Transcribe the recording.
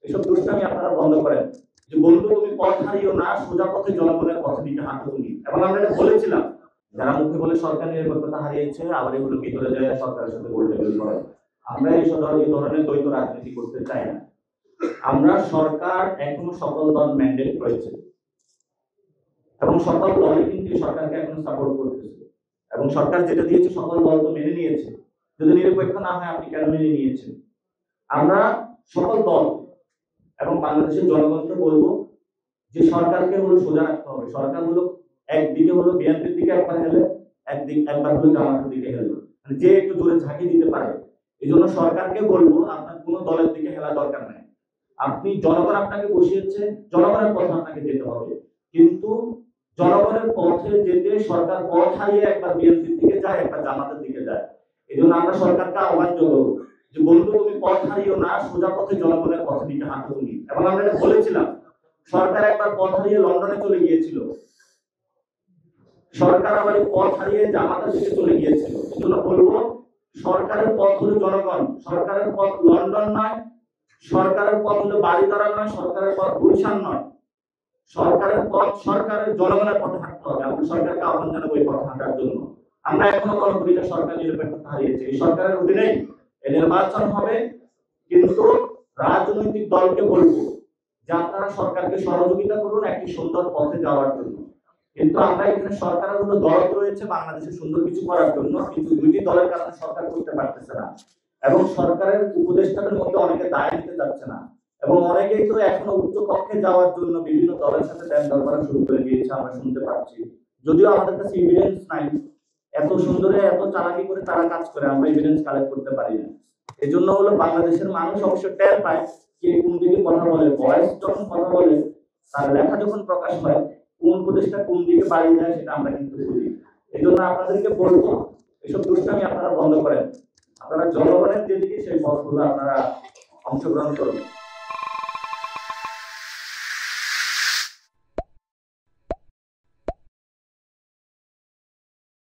এসব দুষ্টামি আপনারা বন্ধ করেন। যে বন্ধু তুমি পথ হারিও না, সোজা পথে জনগণের পথে দিকে হাঁটো তুমি। এবং আমরা এটা বলেছিলাম, যারা মুখে বলে সরকার নিরাপত্তা হারিয়েছে আবার এগুলো ভিতরে যায় সরকারের সাথে গোলটেবিল করে। আমরা এই ধরনের দ্বৈত রাজনীতি করতে চাই না। আমরা সরকার এখনো সকল দল ম্যান্ডেট রয়েছে এবং সকল দলই কিন্তু সরকারকে এখন সাপোর্ট করতেছে এবং সরকার যেটা দিয়েছে সকল দল তো মেনে নিয়েছে। যদি নিরপেক্ষ না হয় আপনি কেন মেনে নিয়েছেন? আমরা সকল দল এবং বাংলাদেশের জনগণকে বলবো যে সরকারকে হলো সোজা রাখতে হবে। সরকার হলো একদিকে হলো বিএনপির দিকে একবার হেলে, একবার হলো জামাতের দিকে হেলে, মানে যে একটু জোরে ঝাঁকি দিতে পারে। এই জন্য সরকারকে বলবো আপনার কোনো দলের দিকে হেলা দরকার নাই। আপনি জনগণ আপনাকে বসিয়েছে, জনগণের পথে আপনাকে যেতে হবে। কিন্তু জনগণের পথে যেতে সরকার পথ হারিয়ে একবার বিএনপির দিকে যায়, একবার জামাতের দিকে যায়। এই জন্য আমরা সরকারকে আহ্বান করবো যে বন্ধু তুমি পথ হারিও না, সোজা পথে জনগণের পথে দিকে হাঁটো তুমি। এবং আমরা এটা বলেছিলাম, সরকার একবার পথ হারিয়ে লন্ডনে চলে গিয়েছিল, সরকার আবার পথ হারিয়ে জামাতের দিকে চলে গিয়েছিল। এজন্য বলবো সরকারের পথ হলো জনগণ, সরকারের পথ লন্ডন নয়, সরকারের পথ হলো বাড়িধারা নয়, সরকারের পথ গুলশান নয়। সরকারের পথ সরকারের জনগণের পথে হাঁটতে হবে। আমরা সরকারকে আহ্বান জানাবো এই পথে হাঁটার জন্য। আমরা এখনো মনে করি যে সরকার নিরপেক্ষতা হারিয়েছে। এই সরকারের অধীনেই নির্বাচন হবে, কিন্তু রাজনৈতিক দলকে বলবো যে আপনারা সরকারকে সহযোগিতা করুন একটি সুন্দর পথে যাওয়ার জন্য। কিন্তু আমরা এখানে সরকারের কোনো দল রয়েছে বাংলাদেশে সুন্দর কিছু করার জন্য, কিন্তু দুইটি দলের কারণে সরকার করতে পারতেছে না এবং সরকারের উপদেষ্টাদের মধ্যে অনেকে দায় নিতে যাচ্ছে না এবং অনেকেই তো এখনো উচ্চ কক্ষে যাওয়ার জন্য বিভিন্ন দলের সাথে দ্বন্দ্ব করা শুরু করে দিয়েছে, আমরা শুনতে পাচ্ছি। যদিও আমাদের কাছে এভিডেন্স নাই, এত সুন্দরে এত চালাকি করে তারা কাজ করে, আমরা এভিডেন্স কালেক্ট করতে পারি না। এই জন্য হলো বাংলাদেশের মানুষ অবশ্য টের পায় কে কোন দিকে কথা বলে, ভয়েস যখন কথা বলে, তার লেখা যখন প্রকাশ হয়, কোন উপদেশটা কোন দিকে বাড়িয়ে যায় সেটা আমরা কিন্তু বুঝি। এই জন্য আপনাদেরকে বলবো এসব দুষ্টামি আপনারা বন্ধ করেন। আপনারা জনগণের যেদিকে সেই পথগুলো আপনারা অংশগ্রহণ করুন।